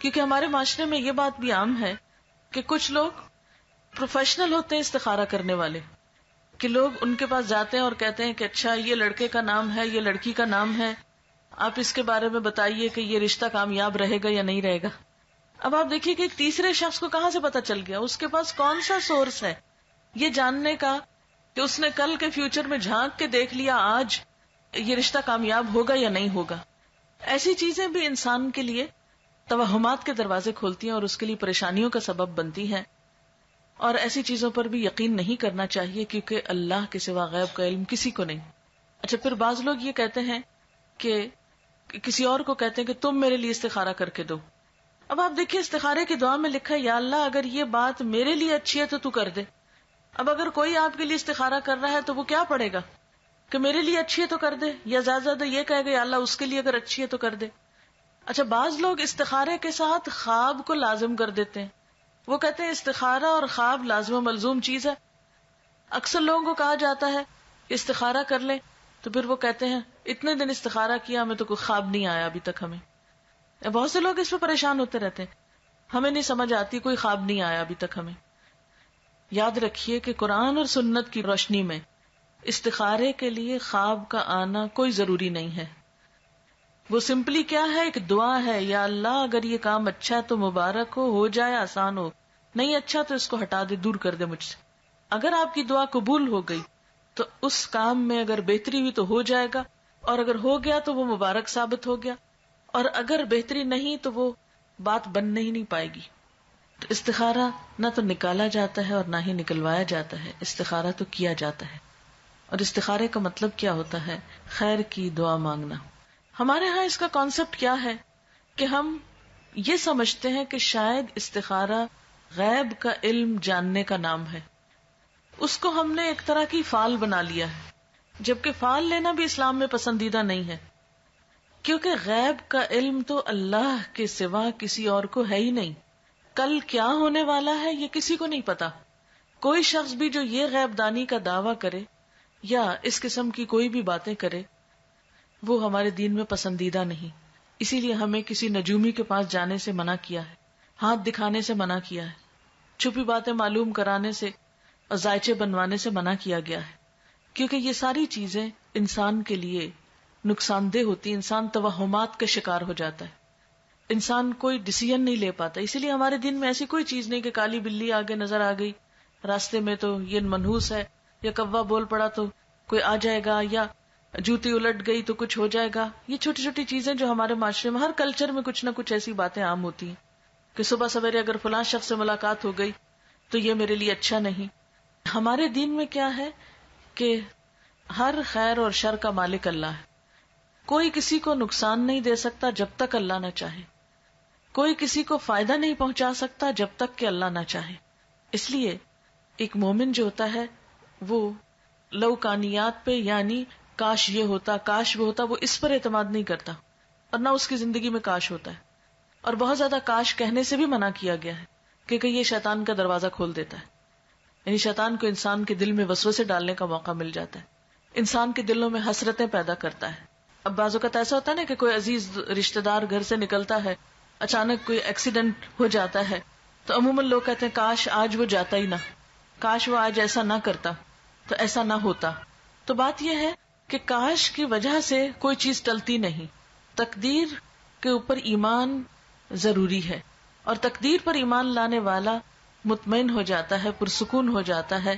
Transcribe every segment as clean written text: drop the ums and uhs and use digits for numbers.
کیونکہ ہمارے معاشرے میں یہ بات بھی عام ہے کہ کچھ لوگ پروفیشنل ہوتے ہیں استخارہ کرنے والے، کہ لوگ ان کے پاس جاتے ہیں اور کہتے ہیں کہ اچھا یہ لڑکے کا نام ہے، یہ لڑکی کا نام ہے، آپ اس کے بارے میں بتائیے کہ یہ رشتہ کامیاب رہے گا یا نہیں رہے گا. اب آپ دیکھیے کہ ایک تیسرے شخص کو کہاں سے پتا چل گیا، اس کے پاس کون سا سورس ہے یہ جاننے کا کہ اس نے کل کے فیوچر میں جھانک کے دیکھ لیا آج یہ رشتہ کامیاب ہوگا یا نہیں ہوگا. ایسی چیزیں بھی انسان کے لیے توہمات کے دروازے کھولتی ہیں اور اس کے لیے پریشانیوں کا سبب بنتی ہیں، اور ایسی چیزوں پر بھی یقین نہیں کرنا چاہیے کیونکہ اللہ کے سوا غیب کا علم کسی کو نہیں. اچھا، پھر بعض لوگ یہ کہتے ہیں کہ کسی اور کو کہتے ہیں کہ تم میرے لیے استخارہ کر کے دو. اب آپ دیکھیے استخارے کی دعا میں لکھا ہے یا اللہ اگر یہ بات میرے لیے اچھی ہے تو کر دے. اب اگر کوئی آپ کے لیے استخارہ کر رہا ہے تو وہ کیا پڑھے گا کہ میرے لیے اچھی ہے تو کر دے، یا زیادہ زیادہ یہ کہے گا یا اللہ اس کے لیے اگر اچھی ہے تو کر دے. اچھا، بعض لوگ استخارے کے ساتھ خواب کو لازم کر دیتے ہیں. وہ کہتے ہیں استخارہ اور خواب لازم و ملزوم چیز ہے. اکثر لوگوں کو کہا جاتا ہے کہ استخارہ کر لیں تو پھر وہ کہتے ہیں اتنے دن استخارہ کیا ہمیں تو کوئی خواب نہیں آیا ابھی تک. ہمیں بہت سے لوگ اس پہ پریشان ہوتے رہتے ہیں، ہمیں نہیں سمجھ آتی، کوئی خواب نہیں آیا ابھی تک ہمیں. یاد رکھیے کہ قرآن اور سنت کی روشنی میں استخارے کے لیے خواب کا آنا کوئی ضروری نہیں ہے. وہ سمپلی کیا ہے، ایک دعا ہے، یا اللہ اگر یہ کام اچھا ہے تو مبارک ہو جائے، آسان ہو، نہیں اچھا تو اس کو ہٹا دے، دور کر دے مجھ سے. اگر آپ کی دعا قبول ہو گئی تو اس کام میں اگر بہتری ہوئی تو ہو جائے گا، اور اگر ہو گیا تو وہ مبارک ثابت ہو گیا، اور اگر بہتری نہیں تو وہ بات بن ہی نہیں پائے گی. تو استخارہ نہ تو نکالا جاتا ہے اور نہ ہی نکلوایا جاتا ہے، استخارہ تو کیا جاتا ہے. اور استخارے کا مطلب کیا ہوتا ہے؟ خیر کی دعا مانگنا. ہمارے ہاں اس کا کانسیپٹ کیا ہے کہ ہم یہ سمجھتے ہیں کہ شاید استخارہ غیب کا علم جاننے کا نام ہے. اس کو ہم نے ایک طرح کی فال بنا لیا ہے، جبکہ فال لینا بھی اسلام میں پسندیدہ نہیں ہے، کیونکہ غیب کا علم تو اللہ کے سوا کسی اور کو ہے ہی نہیں. کل کیا ہونے والا ہے یہ کسی کو نہیں پتا. کوئی شخص بھی جو یہ غیب دانی کا دعویٰ کرے یا اس قسم کی کوئی بھی باتیں کرے وہ ہمارے دین میں پسندیدہ نہیں. اسی لیے ہمیں کسی نجومی کے پاس جانے سے منع کیا ہے، ہاتھ دکھانے سے منع کیا ہے، چھپی باتیں معلوم کرانے سے اور ذائچے بنوانے سے منع کیا گیا ہے، کیونکہ یہ ساری چیزیں انسان کے لیے نقصان دہ ہوتی. انسان توہمات کا شکار ہو جاتا ہے، انسان کوئی ڈیسیژن نہیں لے پاتا. اسی لیے ہمارے دین میں ایسی کوئی چیز نہیں کہ کالی بلی آگے نظر آ گئی راستے میں تو یہ منحوس ہے، یا کوا بول پڑا تو کوئی آ جائے گا، یا جوتی الٹ گئی تو کچھ ہو جائے گا. یہ چھوٹی چھوٹی چیزیں جو ہمارے معاشرے میں ہر کلچر میں کچھ نہ کچھ ایسی باتیں عام ہوتی ہیں کہ صبح سویرے اگر فلاں شخص سے ملاقات ہو گئی تو یہ میرے لیے اچھا نہیں. ہمارے دین میں کیا ہے کہ ہر خیر اور شر کا مالک اللہ ہے. کوئی کسی کو نقصان نہیں دے سکتا جب تک اللہ نہ چاہے، کوئی کسی کو فائدہ نہیں پہنچا سکتا جب تک کہ اللہ نہ چاہے. اس لیے ایک مومن جو ہوتا ہے وہ لوکانیات پہ، یعنی کاش یہ ہوتا، کاش وہ ہوتا، وہ اس پر اعتماد نہیں کرتا، اور نہ اس کی زندگی میں کاش ہوتا ہے. اور بہت زیادہ کاش کہنے سے بھی منع کیا گیا ہے کیونکہ یہ شیطان کا دروازہ کھول دیتا ہے. یعنی شیطان کو انسان کے دل میں وسوسے ڈالنے کا موقع مل جاتا ہے، انسان کے دلوں میں حسرتیں پیدا کرتا ہے. اب بعض اوقات ایسا ہوتا ہے نا کہ کوئی عزیز رشتہ دار گھر سے نکلتا ہے، اچانک کوئی ایکسیڈنٹ ہو جاتا ہے تو عموماً لوگ کہتے ہیں کاش آج وہ جاتا ہی نہ، کاش وہ آج ایسا نہ کرتا تو ایسا نہ ہوتا. تو بات یہ ہے کہ کاش کی وجہ سے کوئی چیز ٹلتی نہیں. تقدیر کے اوپر ایمان ضروری ہے، اور تقدیر پر ایمان لانے والا مطمئن ہو جاتا ہے، پرسکون ہو جاتا ہے،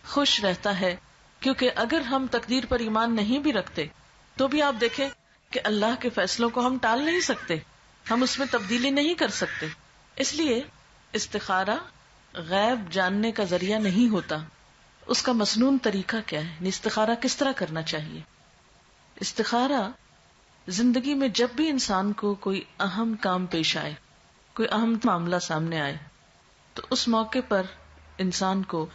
خوش رہتا ہے. کیونکہ اگر ہم تقدیر پر ایمان نہیں بھی رکھتے تو بھی آپ دیکھیں کہ اللہ کے فیصلوں کو ہم ٹال نہیں سکتے، ہم اس میں تبدیلی نہیں کر سکتے. اس لیے استخارہ غیب جاننے کا ذریعہ نہیں ہوتا. اس کا مسنون طریقہ کیا ہے؟ استخارہ کس طرح کرنا چاہیے؟ استخارہ زندگی میں جب بھی انسان کو کوئی اہم کام پیش آئے، کوئی اہم معاملہ سامنے آئے، تو اس موقع پر انسان کو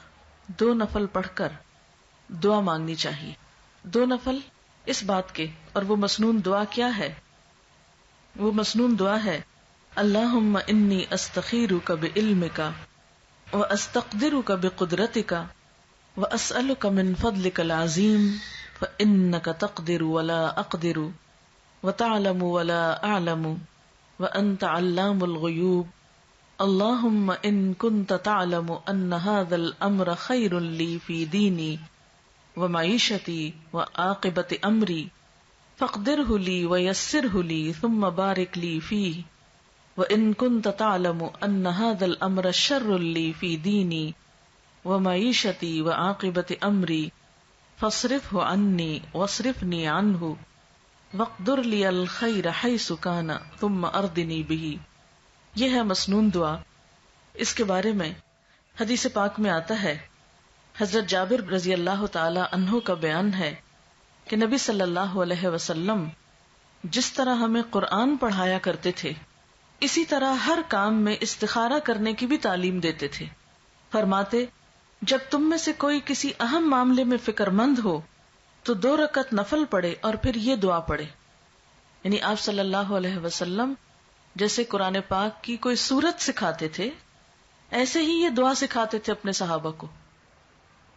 2 نفل پڑھ کر دعا مانگنی چاہیے. 2 نفل اس بات کے، اور وہ مسنون دعا کیا ہے؟ وہ مسنون دعا ہے اللہم انی استخیرک بعلمک واستقدرک بقدرتک واسألک من فضلک العظیم فانک تقدر ولا اقدر وتعلم ولا اعلم وأنت علام الغیوب اللہم ان کنت تعلم ان هذا الامر خیر لی فی دینی ومعیشتی وعاقبت امری فاقدرہ لی ویسرہ لی ثم بارک لی فیہ وان کنت تعلم ان هذا الامر شر لی فی دینی ومعیشتی وعاقبت امری فاصرفہ عنی واصرفنی عنہ وقدر لی الخیر حیث کان ثم اردنی بہ. یہ ہے مسنون دعا. اس کے بارے میں حدیث پاک میں آتا ہے، حضرت جابر رضی اللہ تعالی عنہ کا بیان ہے کہ نبی صلی اللہ علیہ وسلم جس طرح ہمیں قرآن پڑھایا کرتے تھے اسی طرح ہر کام میں استخارہ کرنے کی بھی تعلیم دیتے تھے. فرماتے جب تم میں سے کوئی کسی اہم معاملے میں فکر مند ہو تو 2 رکعت نفل پڑھے اور پھر یہ دعا پڑھے. یعنی آپ صلی اللہ علیہ وسلم جیسے قرآن پاک کی کوئی سورت سکھاتے تھے ایسے ہی یہ دعا سکھاتے تھے اپنے صحابہ کو.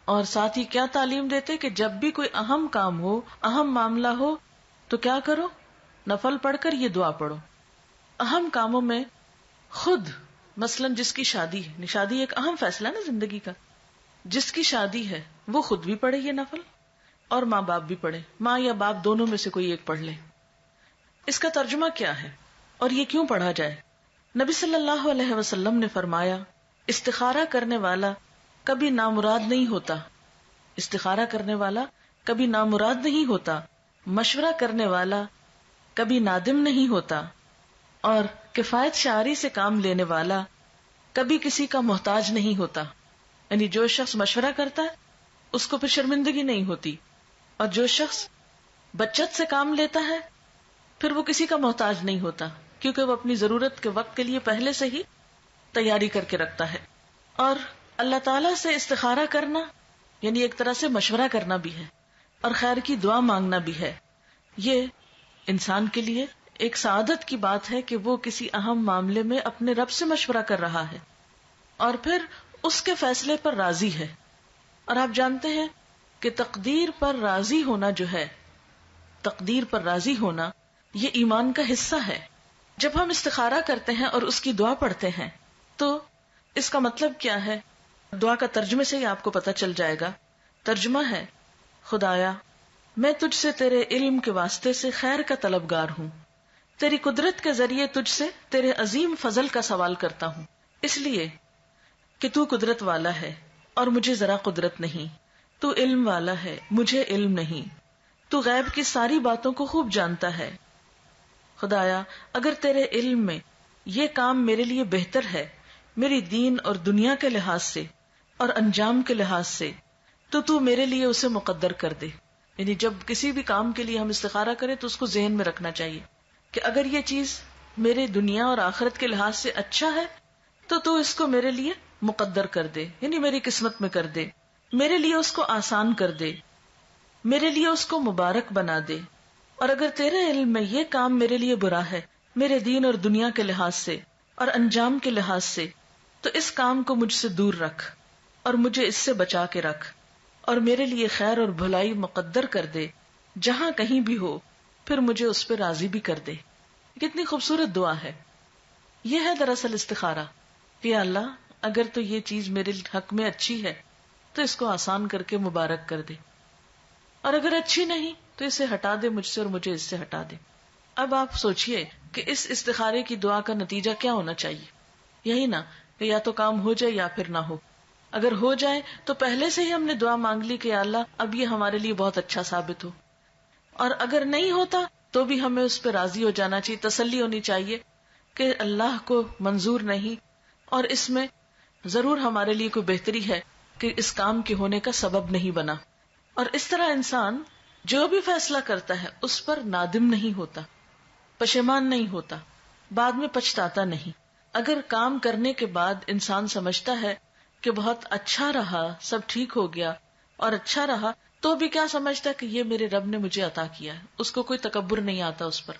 اور ساتھ ہی کیا تعلیم دیتے کہ جب بھی کوئی اہم کام ہو، اہم معاملہ ہو تو کیا کرو؟ نفل پڑھ کر یہ دعا پڑھو. اہم کاموں میں خود مثلا جس کی شادی ہے، شادی ایک اہم فیصلہ نا زندگی کا، جس کی شادی ہے وہ خود بھی پڑھے یہ نفل اور ماں باپ بھی پڑھے، ماں یا باپ دونوں میں سے کوئی ایک پڑھ لے. اس کا ترجمہ کیا ہے اور یہ کیوں پڑھا جائے؟ نبی صلی اللہ علیہ وسلم نے فرمایا استخارہ کرنے والا کبھی نامراد نہیں ہوتا، استخارہ کرنے والا کبھی نامراد نہیں ہوتا، مشورہ کرنے والا کبھی نادم نہیں ہوتا، اور کفایت شعاری سے کام لینے والا کبھی کسی کا محتاج نہیں ہوتا. یعنی جو شخص مشورہ کرتا ہے اس کو پھر شرمندگی نہیں ہوتی، اور جو شخص بچت سے کام لیتا ہے پھر وہ کسی کا محتاج نہیں ہوتا، کیونکہ وہ اپنی ضرورت کے وقت کے لیے پہلے سے ہی تیاری کر کے رکھتا ہے. اور اللہ تعالیٰ سے استخارہ کرنا یعنی ایک طرح سے مشورہ کرنا بھی ہے اور خیر کی دعا مانگنا بھی ہے. یہ انسان کے لیے ایک سعادت کی بات ہے کہ وہ کسی اہم معاملے میں اپنے رب سے مشورہ کر رہا ہے اور پھر اس کے فیصلے پر راضی ہے. اور آپ جانتے ہیں کہ تقدیر پر راضی ہونا جو ہے، تقدیر پر راضی ہونا یہ ایمان کا حصہ ہے. جب ہم استخارہ کرتے ہیں اور اس کی دعا پڑھتے ہیں تو اس کا مطلب کیا ہے؟ دعا کا ترجمے سے ہی آپ کو پتہ چل جائے گا. ترجمہ ہے خدایا میں تجھ سے تیرے علم کے واسطے سے خیر کا طلبگار ہوں، تیری قدرت کے ذریعے تجھ سے تیرے عظیم فضل کا سوال کرتا ہوں، اس لیے کہ تو قدرت والا ہے اور مجھے ذرا قدرت نہیں، تو علم والا ہے مجھے علم نہیں، تو غیب کی ساری باتوں کو خوب جانتا ہے. خدایا اگر تیرے علم میں یہ کام میرے لیے بہتر ہے میری دین اور دنیا کے لحاظ سے اور انجام کے لحاظ سے تو میرے لیے اسے مقدر کر دے. یعنی جب کسی بھی کام کے لیے ہم استخارہ کریں تو اس کو ذہن میں رکھنا چاہیے کہ اگر یہ چیز میرے دنیا اور آخرت کے لحاظ سے اچھا ہے تو اس کو میرے لیے مقدر کر دے، یعنی میری قسمت میں کر دے، میرے لیے اس کو آسان کر دے، میرے لیے اس کو مبارک بنا دے. اور اگر تیرے علم میں یہ کام میرے لیے برا ہے میرے دین اور دنیا کے لحاظ سے اور انجام کے لحاظ سے تو اس کام کو مجھ سے دور رکھ اور مجھے اس سے بچا کے رکھ اور میرے لیے خیر اور بھلائی مقدر کر دے جہاں کہیں بھی ہو، پھر مجھے اس پہ راضی بھی کر دے. کتنی خوبصورت دعا ہے. یہ ہے دراصل استخارہ کہ اللہ اگر تو یہ چیز میرے حق میں اچھی ہے تو اس کو آسان کر کے مبارک کر دے، اور اگر اچھی نہیں تو اسے ہٹا دے مجھ سے اور مجھے اس سے ہٹا دے. اب آپ سوچئے کہ اس استخارے کی دعا کا نتیجہ کیا ہونا چاہیے؟ یہی نا کہ یا تو کام ہو جائے یا پھر نہ ہو. اگر ہو جائے تو پہلے سے ہی ہم نے دعا مانگ لی کہ اللہ اب یہ ہمارے لیے بہت اچھا ثابت ہو، اور اگر نہیں ہوتا تو بھی ہمیں اس پہ راضی ہو جانا چاہیے، تسلی ہونی چاہیے کہ اللہ کو منظور نہیں اور اس میں ضرور ہمارے لیے کوئی بہتری ہے کہ اس کام کے ہونے کا سبب نہیں بنا. اور اس طرح انسان جو بھی فیصلہ کرتا ہے اس پر نادم نہیں ہوتا، پشیمان نہیں ہوتا، بعد میں پچھتاتا نہیں. اگر کام کرنے کے بعد انسان سمجھتا ہے کہ بہت اچھا رہا، سب ٹھیک ہو گیا اور اچھا رہا، تو بھی کیا سمجھتا ہے کہ یہ میرے رب نے مجھے عطا کیا ہے، اس کو کوئی تکبر نہیں آتا اس پر.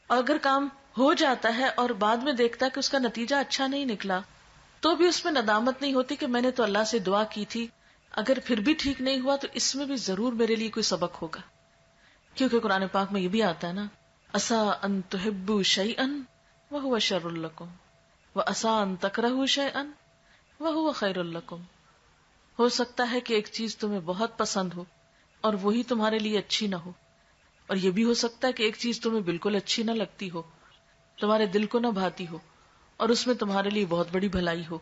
اور اگر کام ہو جاتا ہے اور بعد میں دیکھتا ہے کہ اس کا نتیجہ اچھا نہیں نکلا تو بھی اس میں ندامت نہیں ہوتی کہ میں نے تو اللہ سے دعا کی تھی، اگر پھر بھی ٹھیک نہیں ہوا تو اس میں بھی ضرور میرے لیے کوئی سبق ہوگا. کیونکہ قرآن پاک میں یہ بھی آتا ہے نا، عسیٰ ان تحبوا شیئا وَهُوَ شَرٌّ لَكُمْ وَعَسَىٰ أَن تَكْرَهُوا شَيْئًا وَهُوَ خَيْرٌ لَكُمْ. ہو سکتا ہے کہ ایک چیز تمہیں بہت پسند ہو اور وہی تمہارے لیے اچھی نہ ہو، اور یہ بھی ہو سکتا ہے کہ ایک چیز تمہیں بالکل اچھی نہ لگتی ہو، تمہارے دل کو نہ بھاتی ہو، اور اس میں تمہارے لیے بہت بڑی بھلائی ہو.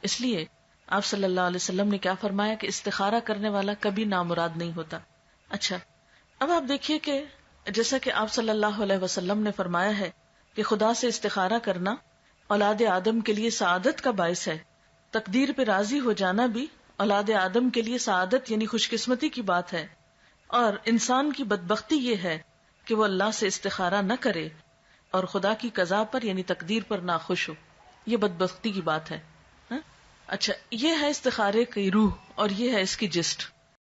اس لیے آپ صلی اللہ علیہ وسلم نے کیا فرمایا کہ استخارہ کرنے والا کبھی نامراد نہیں ہوتا. اچھا، اب آپ دیکھیے کہ جیسا کہ آپ صلی اللہ علیہ وسلم نے فرمایا ہے کہ خدا سے استخارہ کرنا اولاد آدم کے لیے سعادت کا باعث ہے، تقدیر پہ راضی ہو جانا بھی اولاد آدم کے لیے سعادت یعنی خوش قسمتی کی بات ہے، اور انسان کی بدبختی یہ ہے کہ وہ اللہ سے استخارہ نہ کرے اور خدا کی قضا پر یعنی تقدیر پر ناخوش ہو. یہ بدبختی کی بات ہے. اچھا، یہ ہے استخارے کی روح اور یہ ہے اس کی جسٹ.